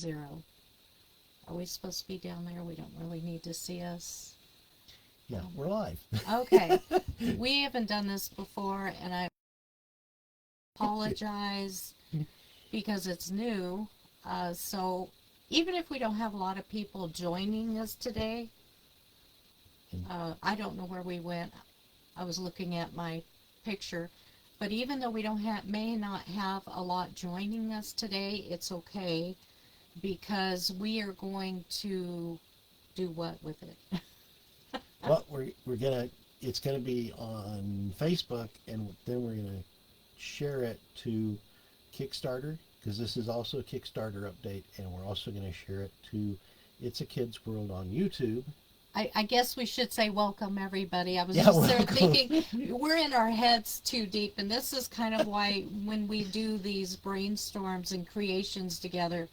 0. Are we supposed to be down there? We don't really need to see us. Yeah, we're live. Okay. We haven't done this before, and I apologize because it's new. So even if we don't have a lot of people joining us today, I don't know where we went. I was looking at my picture. But even though we may not have a lot joining us today, it's okay because we are going to do what with it? Well, it's gonna be on Facebook, and then we're gonna share it to Kickstarter, because this is also a Kickstarter update, and we're also gonna share it to It's a Kidzz World on YouTube. I guess we should say welcome, everybody. I was just there thinking, we're in our heads too deep, and this is kind of why when we do these brainstorms and creations together,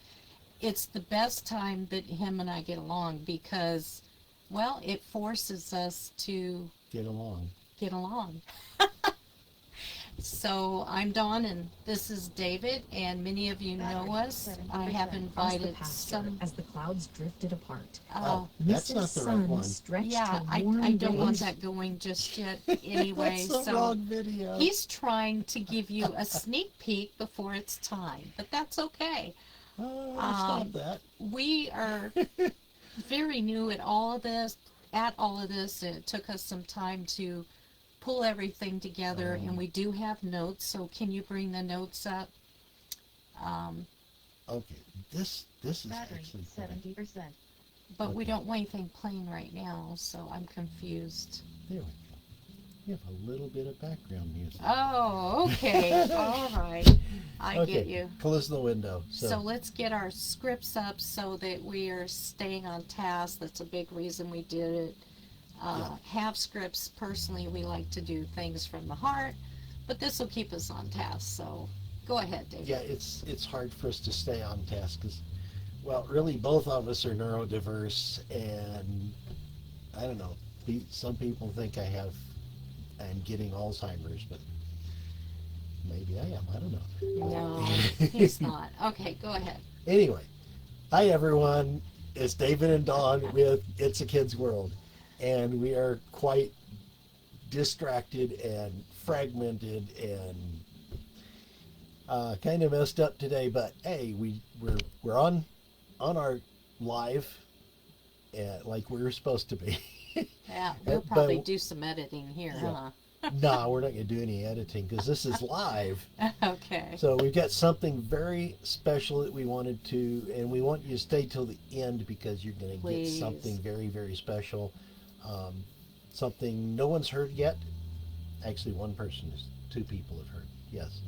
it's the best time that him and I get along because, well, it forces us to Get along. So I'm Dawn, and this is David, and many of you know us. I have invited some. As the clouds drifted apart. Oh, that's not the right one. Yeah, I don't want that going just yet. Anyway, That's the wrong video. He's trying to give you a sneak peek before it's time, but that's okay. Stop that. We are very new at all of this. It took us some time to pull everything together, and we do have notes. So can you bring the notes up? Okay, this is Battery, actually 70%. But we Okay. don't want anything playing right now, so I'm confused. There we go. You have a little bit of background music. Oh, okay. All right. I get you. Close the window. So let's get our scripts up so that we are staying on task. That's a big reason we did it. Have scripts. Personally, we like to do things from the heart, but this will keep us on task. So go ahead, David. Yeah, it's hard for us to stay on task because, well, really both of us are neurodiverse, and I don't know. Some people think I'm getting Alzheimer's, but maybe I am. I don't know. No, he's not. Okay, go ahead. Anyway, hi everyone. It's David and Dawn with It's a Kidzz World, and we are quite distracted and fragmented and kind of messed up today. But hey, we're on our live, like we were supposed to be. Yeah, we'll probably do some editing here, No, we're not going to do any editing because this is live. huh? Okay. So we've got something very special that we wanted to, and we want you to stay till the end because you're going to get something very, very special. Something no one's heard yet. Actually, two people have heard. Yes.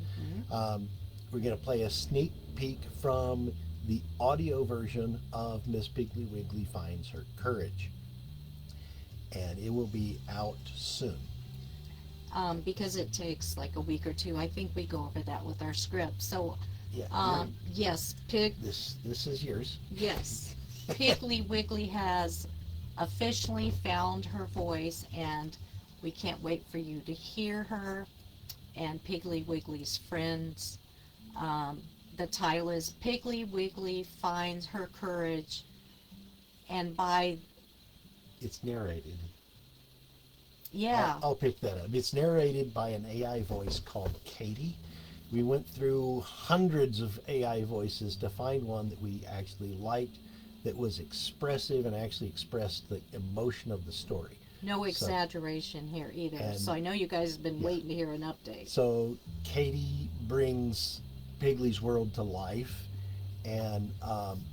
Mm-hmm. We're going to play a sneak peek from the audio version of Miss Piglee Wiglee Finds Her Courage. And it will be out soon. Because it takes like a week or two. I think we go over that with our script. So, Yeah. yes, This is yours. Yes, Piglee Wiggley has officially found her voice, and we can't wait for you to hear her and Piglee Wiggley's friends. The title is Piglee Wiggley Finds Her Courage, and It's narrated. Yeah. I'll pick that up. It's narrated by an AI voice called Katie. We went through hundreds of AI voices to find one that we actually liked, that was expressive and actually expressed the emotion of the story. No exaggeration here either. and- So I know you guys have been waiting to hear an update. So Katie brings Piglee's world to life. And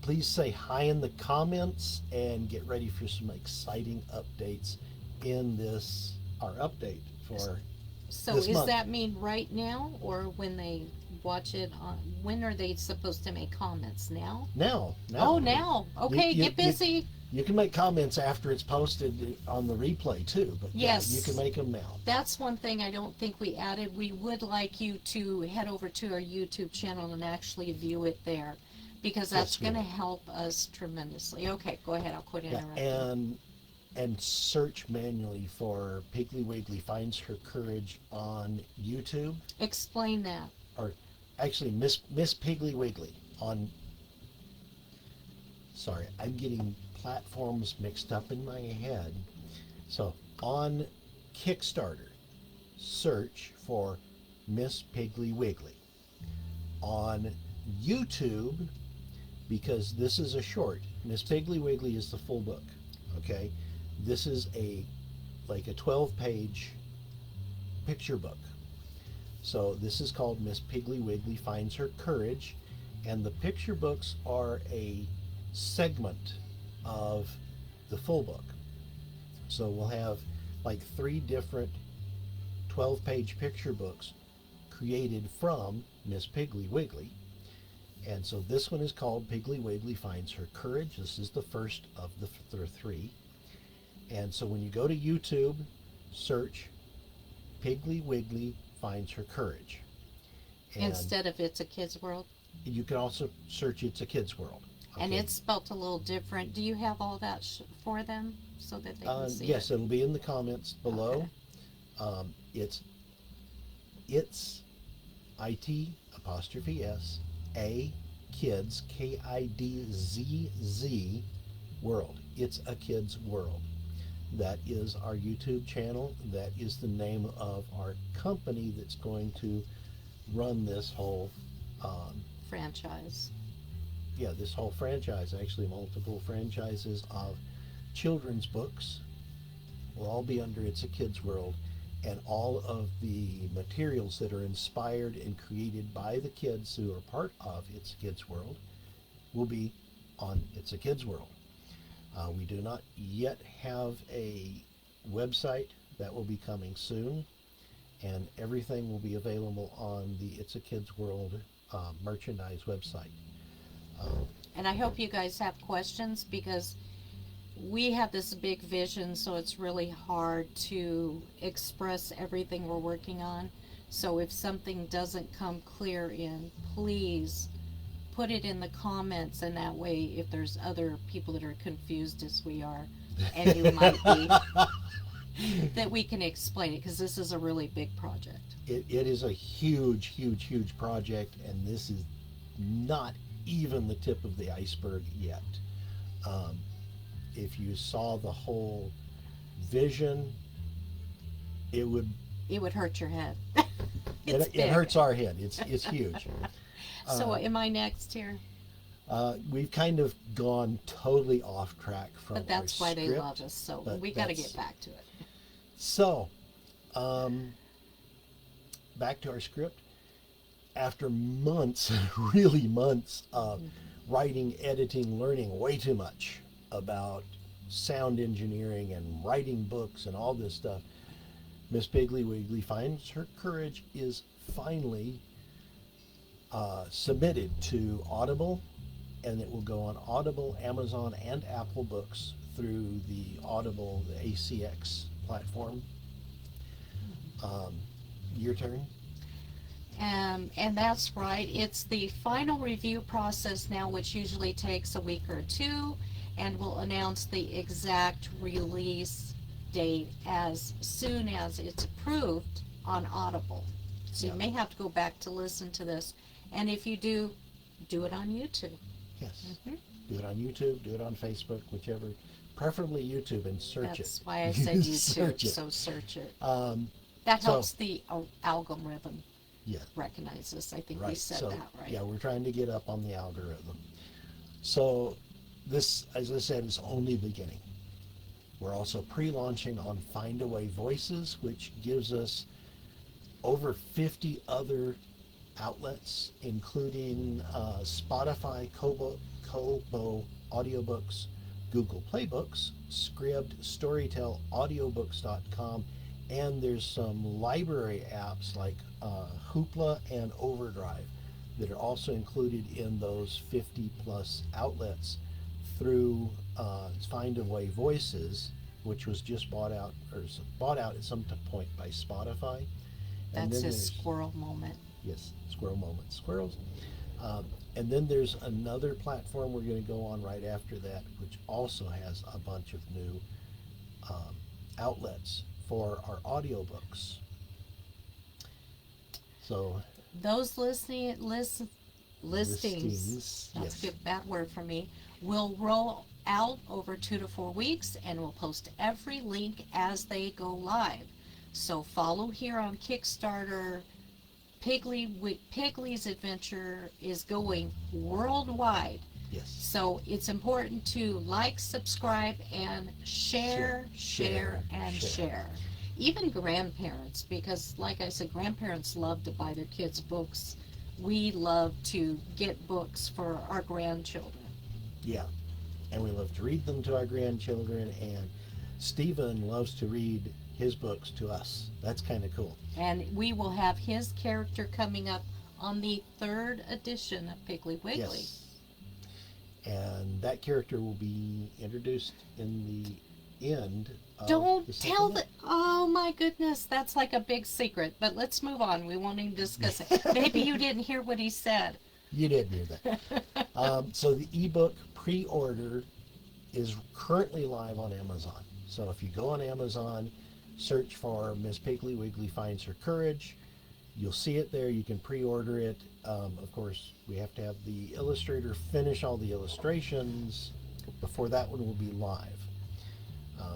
please say hi in the comments and get ready for some exciting updates in our update for So this does month. that mean right now, or when they watch it on, when are they supposed to make comments? Now? Now. Oh, now. Okay, You- get busy. You can make comments after it's posted on the replay too, but Yes. you can make them now. That's one thing I don't think we added. We would like you to head over to our YouTube channel and actually view it there, because that's Yes, going to ma'am. help us tremendously. Okay, go ahead. I'll quit interrupting. And search manually for Piglee Wiglee Finds Her Courage on YouTube, Explain that. or actually Miss Piglee Wiglee on sorry, I'm getting platforms mixed up in my head. So on Kickstarter, search for Miss Piglee Wiglee. On YouTube, because this is a short, Miss Piglee Wiglee is the full book. Okay, this is like a 12-page picture book. So this is called Miss Piglee Wiglee Finds Her Courage, and the picture books are a segment of the full book. So we'll have like 3 different 12-page picture books created from Miss Piglee Wiglee. And so this one is called Piglee Wiglee Finds Her Courage. This is the first of the 3. And so when you go to YouTube, search Piglee Wiglee Finds Her Courage. And Instead of It's a Kidzz World. you can also search It's a Kidzz World. And Okay? it's spelt a little different. Do you have all that for them so that they can see Yes, it? it'll be in the comments below. Okay. It's IT''S A Kids KIDZZ World. It's a Kidzz World. That is our YouTube channel. That is the name of our company that's going to run this whole Franchise. this whole franchise, actually multiple franchises of children's books will all be under It's a Kidzz World, and all of the materials that are inspired and created by the kids who are part of It's a Kidzz World will be on It's a Kidzz World. We do not yet have a website. That will be coming soon, and everything will be available on the It's a Kidzz World merchandise website. And I hope you guys have questions, because we have this big vision, so it's really hard to express everything we're working on. So if something doesn't come clear in, please put it in the comments, and that way if there's other people that are confused as we are, and you might be, that we can explain it, because this is a really big project. It is a huge, huge, huge project, and this is not even the tip of the iceberg yet. If you saw the whole vision, it would hurt your head. it hurts our head. It's huge. So am I next here? We've kind of gone totally off track from But that's our why they script, love us, so but we got to that's- get back to it. So, back to our script. After months, really months of writing, editing, learning way too much about sound engineering and writing books and all this stuff, Miss Piglee Wiglee Finds Her Courage is finally submitted to Audible, and it will go on Audible, Amazon, and Apple Books through the Audible, the ACX platform. Your turn. And that's right. It's the final review process now, which usually takes a week or 2, and we'll announce the exact release date as soon as it's approved on Audible. So Yeah. you may have to go back to listen to this, and if you do it on YouTube. Yes. Mhm. Do it on YouTube, do it on Facebook, whichever. Preferably YouTube, and search That's it. why I said YouTube, Search it. so search it. Um, That so- helps the algorithm yeah, recognize this. I think we right. said So, that right. yeah, we're trying to get up on the algorithm. So this, as I said, is only the beginning. We're also pre-launching on Findaway Voices, which gives us over 50 other outlets, including Spotify, Kobo Audiobooks, Google Play Books, Scribd, Storytel, Audiobooks.com, and there's some library apps like Hoopla and Overdrive that are also included in those 50 plus outlets through Findaway Voices, which was just bought out at some point by Spotify. And That's then his there's- squirrel moment. Yes, squirrel moment, squirrels. And then there's another platform we're going to go on right after that, which also has a bunch of new outlets for our audiobooks. So, Those listening listings. That's yes. a good bad word for me. Will roll out over 2 to 4 weeks, and we'll post every link as they go live. So follow here on Kickstarter. Piglee's adventure is going worldwide. Yes. So it's important to like, subscribe, and share. Even grandparents, because like I said, grandparents love to buy their kids books. We love to get books for our grandchildren. Yeah. And we love to read them to our grandchildren, and Stephen loves to read his books to us. That's kind of cool. And we will have his character coming up on the 3rd edition of Piglee Wiglee. Yes. And that character will be introduced in the end of Don't the tell second the. Oh my goodness, that's like a big secret. But let's move on. We won't even discuss it. Maybe you didn't hear what he said. You didn't hear that. So the ebook pre-order is currently live on Amazon. So if you go on Amazon, search for Miss Piglee Wiglee Finds Her Courage, you'll see it there. You can pre-order it. Of course, we have to have the illustrator finish all the illustrations before that one will be live.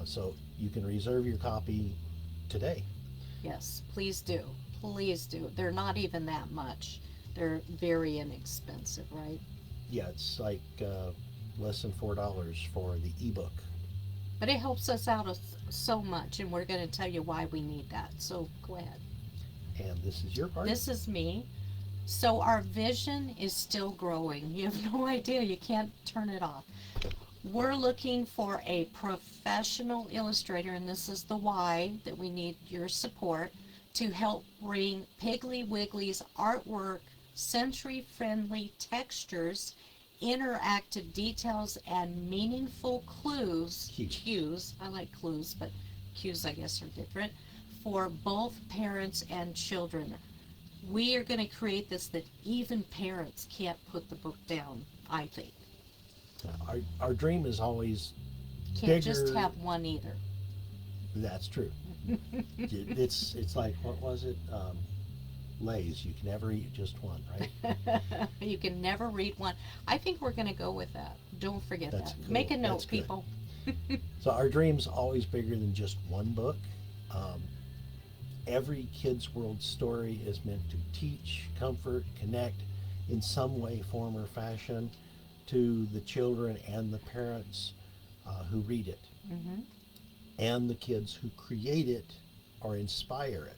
So you can reserve your copy today. Yes, please do. Please do. They're not even that much. They're very inexpensive, right? Yeah, it's like less than $4 for the ebook. But it helps us out so much, and we're going to tell you why we need that. So go ahead. And this is your part? This is me. So our vision is still growing. You have no idea. You can't turn it off. We're looking for a professional illustrator, and this is the why that we need your support, to help bring Piglee Wiglee's artwork, sensory-friendly textures, interactive details, and meaningful cues, I like clues, but cues I guess are different, for both parents and children. We are going to create this that even parents can't put the book down, I think. Our dream is always Can't bigger. just have one either. That's true. It's like, what was it? Lay's. You can never eat just one, right? You can never read one. I think we're going to go with that. Don't forget That's that. cool. Make a note, That's good. people. So our dream's always bigger than just one book. Every Kidzz World story is meant to teach, comfort, connect in some way, form, or fashion to the children and the parents who read it, Mm-hmm. and the kids who create it or inspire it.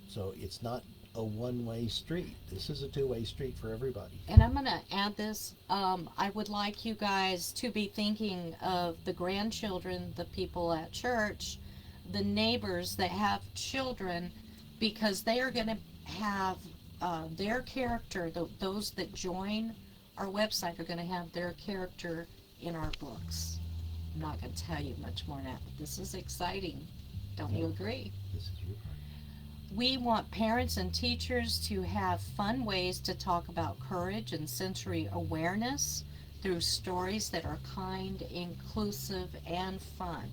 So it's not a one-way street. This is a two-way street for everybody. And I'm going to add this. I would like you guys to be thinking of the grandchildren, the people at church, the neighbors that have children, because they are going to have their character, those that join our website are going to have their character in our books. I'm not going to tell you much more now, but this is exciting. Don't you agree? This is your part. We want parents and teachers to have fun ways to talk about courage and sensory awareness through stories that are kind, inclusive, and fun.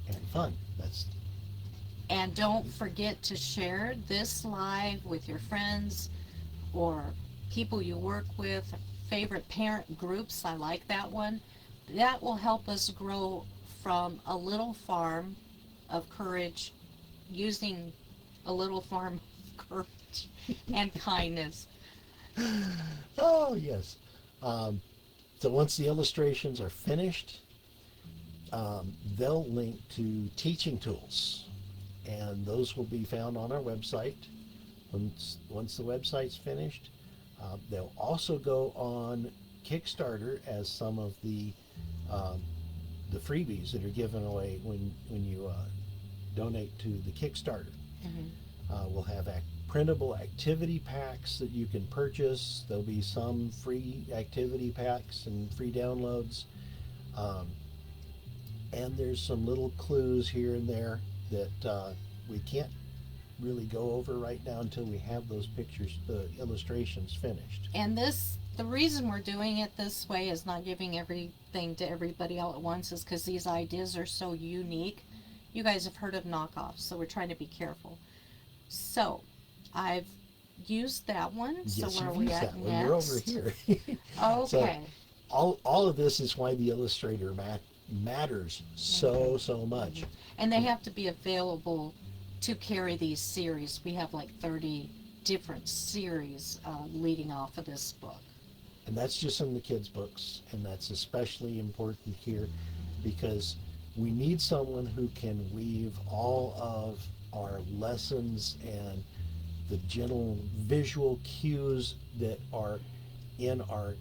And fun. That's And don't forget to share this live with your friends or people you work with, favorite parent groups. I like that one. That will help us grow from a little farm of courage, using a little farm of courage and kindness. Oh, yes. So once the illustrations are finished, they'll link to teaching tools, and those will be found on our website. Once the website's finished, they'll also go on Kickstarter as some of the freebies that are given away when you donate to the Kickstarter. Mm-hmm. We'll have printable activity packs that you can purchase. There'll be some free activity packs and free downloads. And there's some little clues here and there that we can't really go over right now until we have those pictures, the illustrations finished. And the reason we're doing it this way is not giving everything to everybody all at once, is because these ideas are so unique. You guys have heard of knockoffs, so we're trying to be careful. So I've used that one. Yes, So where are you've we used at that next? one. You're over here. Okay. All of this is why the illustrator matters so much. And they have to be available to carry these series. We have like 30 different series leading off of this book. And that's just in the kids' books, and that's especially important here because we need someone who can weave all of our lessons and the gentle visual cues that are in our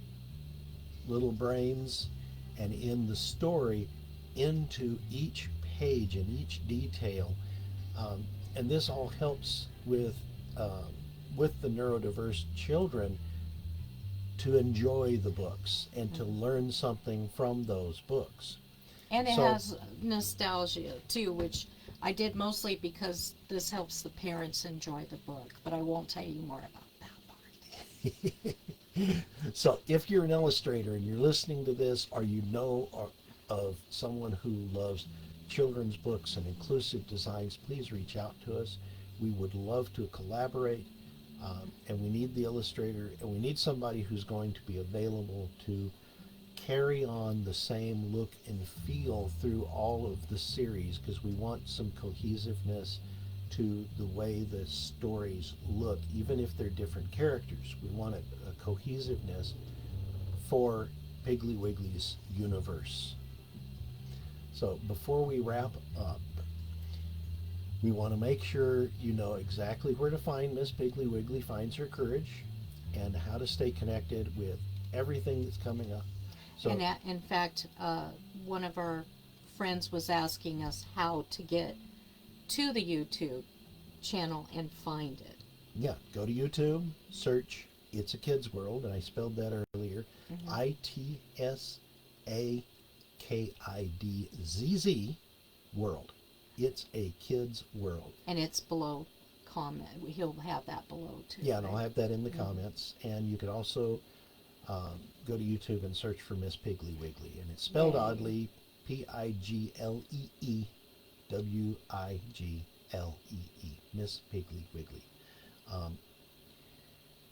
little brains and in the story into each page and each detail. And this all helps with the neurodiverse children to enjoy the books and to learn something from those books. And it So- has nostalgia too, which I did mostly because this helps the parents enjoy the book, but I won't tell you more about that part. So if you're an illustrator and you're listening to this, or you know of someone who loves children's books and inclusive designs, please reach out to us. We would love to collaborate, and we need the illustrator, and we need somebody who's going to be available to carry on the same look and feel through all of the series, because we want some cohesiveness to the way the stories look, even if they're different characters. We want a cohesiveness for Piglee Wiglee's universe. So before we wrap up, we want to make sure you know exactly where to find Miss Piglee Wiglee Finds Her Courage and how to stay connected with everything that's coming up. So, And in fact, one of our friends was asking us how to get to the YouTube channel and find it. yeah, go to YouTube, search It's a Kidzz World, and I spelled that earlier. ITSAKIDZZ World. It's a Kidzz World. And it's below comment. He'll have that below too. Yeah, and I'll have that in the comments. And you could also go to YouTube and search for Miss Piglee Wiglee. And it's spelled Yay. oddly, Piglee Wiglee. Miss Piglee Wiglee.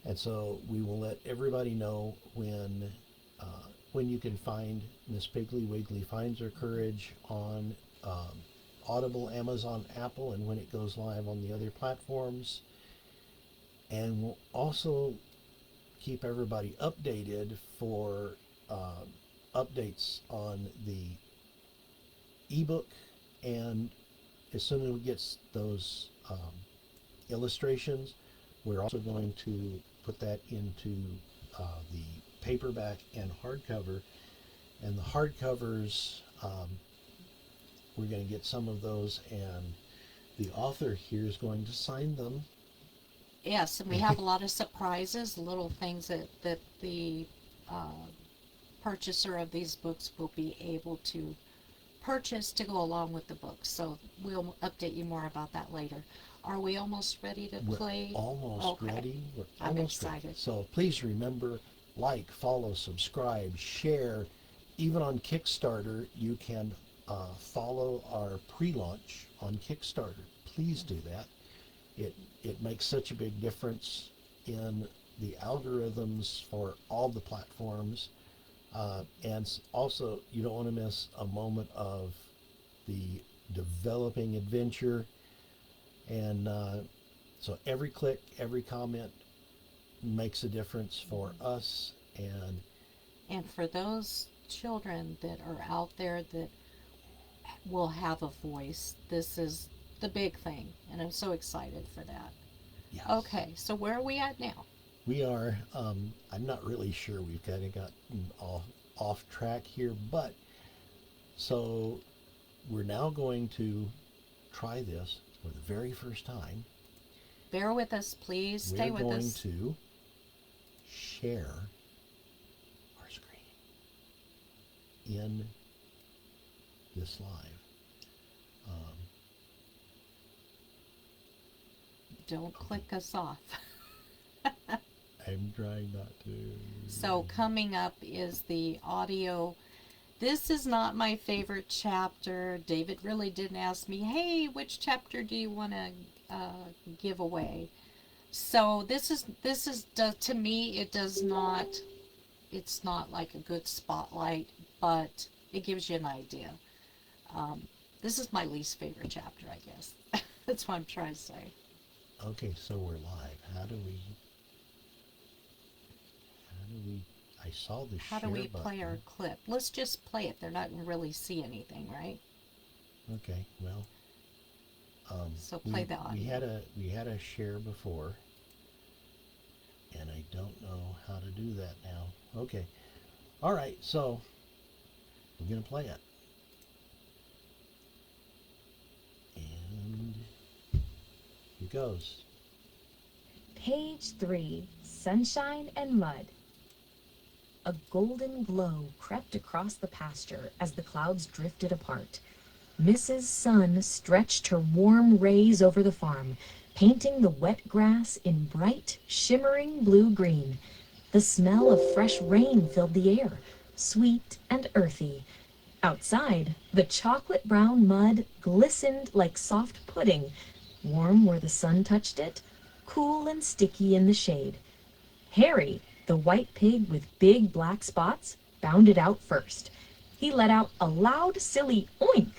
And so we will let everybody know when you can find Miss Piglee Wiglee Finds Her Courage on Audible, Amazon, Apple, and when it goes live on the other platforms. And we'll also keep everybody updated for updates on the ebook, and as soon as we get those illustrations, we're also going to put that into the paperback and hardcover. And the hardcovers, we're going to get some of those, and the author here is going to sign them. Yes, and we have a lot of surprises, little things that the purchaser of these books will be able to purchase to go along with the books. So we'll update you more about that later. Are we almost ready to play? We're almost Okay. ready. We're I'm almost excited. ready. So please remember, like, follow, subscribe, share. Even on Kickstarter, you can follow our pre-launch on Kickstarter. Please do that. It makes such a big difference in the algorithms for all the platforms. And also, you don't want to miss a moment of the developing adventure. And so every click, every comment makes a difference for us. And for those children that are out there that will have a voice, this is the big thing, and I'm so excited for that. Yes. Okay, so where are we at now? We are, I'm not really sure, we've kind of gotten off track here, but so we're now going to try this for the very first time. Bear with us, please. Stay with We're going us. to share our screen in this live. Don't click us off. I'm trying not to. So coming up is the audio. This is not my favorite chapter. David really didn't ask me, hey, which chapter do you want to give away? So this is to me, it does not, it's not like a good spotlight, but it gives you an idea. This is my least favorite chapter, I guess. That's what I'm trying to say. Okay, so we're live. How do we, I saw the How share do we button. play our clip? Let's just play it. They're not going to really see anything, right? Okay, well, So play the audio. we had a share before, and I don't know how to do that now. Okay, all right, so we're gonna play it, and here goes. Page 3, Sunshine and Mud. A golden glow crept across the pasture as the clouds drifted apart. Mrs. Sun stretched her warm rays over the farm, painting the wet grass in bright, shimmering blue-green. The smell of fresh rain filled the air, sweet and earthy. Outside, the chocolate-brown mud glistened like soft pudding, warm where the sun touched it, cool and sticky in the shade. Harry, the white pig with big black spots, bounded out first. He let out a loud, silly oink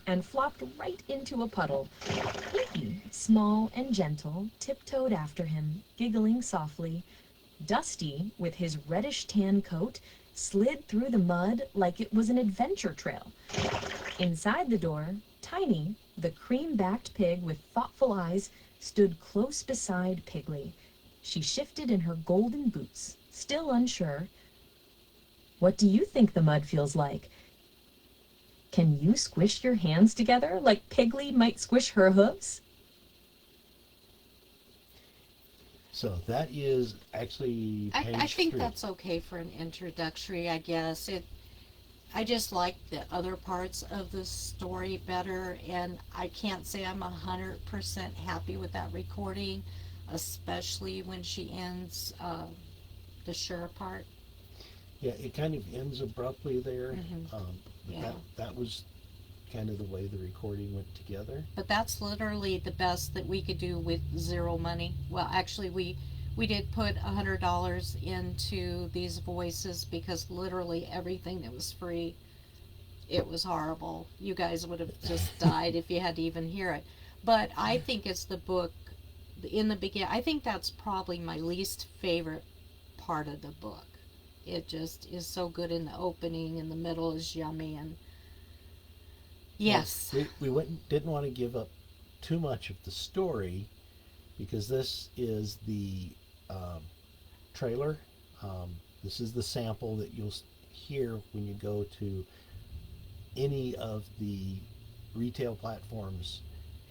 and flopped right into a puddle. Pinky, small and gentle, tiptoed after him, giggling softly. Dusty, with his reddish-tan coat, slid through the mud like it was an adventure trail. Inside the door, Tiny, the cream-backed pig with thoughtful eyes, stood close beside Piglee. She shifted in her golden boots, still unsure. What do you think the mud feels like? Can you squish your hands together like Piglee might squish her hooves? So that is actually page I think 3. that's okay for an introductory, I guess. I just like the other parts of the story better, and I can't say I'm 100% happy with that recording, especially when she ends the sure part. Yeah, it kind of ends abruptly there. But Yeah. that was kind of the way the recording went together. But that's literally the best that we could do with zero money. Well, actually, we did put $100 into these voices because literally everything that was free, it was horrible. You guys would have just died if you had to even hear it. But I think it's the book in the beginning. I think that's probably my least favorite part of the book. It just is so good in the opening, and the middle is yummy, and yes. We didn't want to give up too much of the story because this is the trailer. This is the sample that you'll hear when you go to any of the retail platforms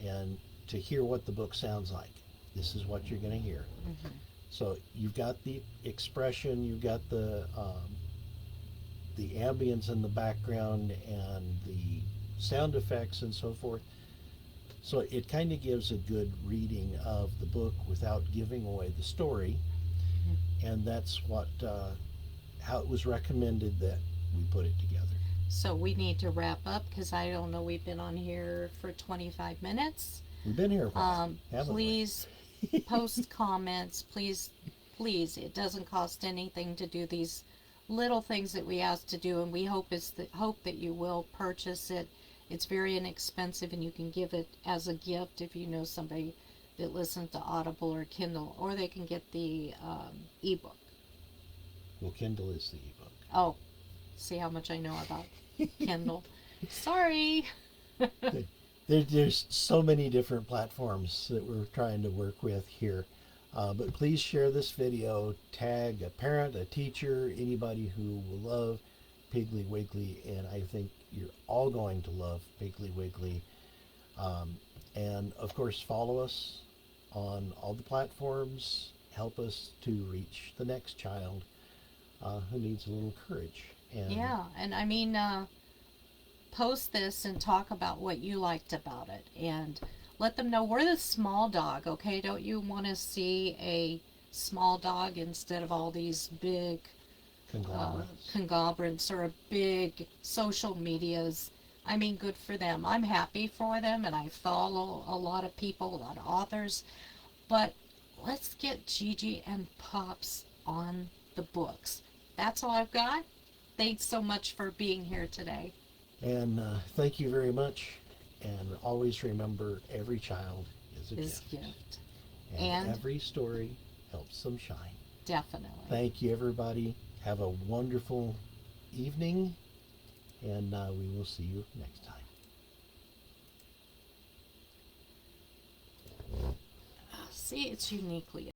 and to hear what the book sounds like. This is what you're going to hear. Mm-hmm. So you've got the expression, you've got the ambience in the background and the sound effects and so forth. So it kind of gives a good reading of the book without giving away the story. Mm-hmm. And that's what how it was recommended that we put it together. So we need to wrap up because I don't know, we've been on here for 25 minutes. We've been here a while, haven't we? Please post comments. Please, it doesn't cost anything to do these little things that we ask to do, and we hope that you will purchase it. It's very inexpensive, and you can give it as a gift if you know somebody that listens to Audible or Kindle, or they can get the ebook. Well, Kindle is the ebook. Oh, see how much I know about Kindle. Sorry. There's so many different platforms that we're trying to work with here. But please share this video, tag a parent, a teacher, anybody who will love Piglee Wiglee, and I think you're all going to love Piglee Wiglee. And of course, follow us on all the platforms. Help us to reach the next child who needs a little courage. And yeah, and I mean, post this and talk about what you liked about it, and let them know we're the small dog, okay? Don't you want to see a small dog instead of all these big conglomerates or big social medias? I mean, good for them. I'm happy for them, and I follow a lot of people, a lot of authors, but let's get Gigi and Pops on the books. That's all I've got. Thanks so much for being here today. And thank you very much. And always remember, every child is a gift. And every story helps them shine. Definitely. Thank you, everybody. Have a wonderful evening, and we will see you next time. See, it's uniquely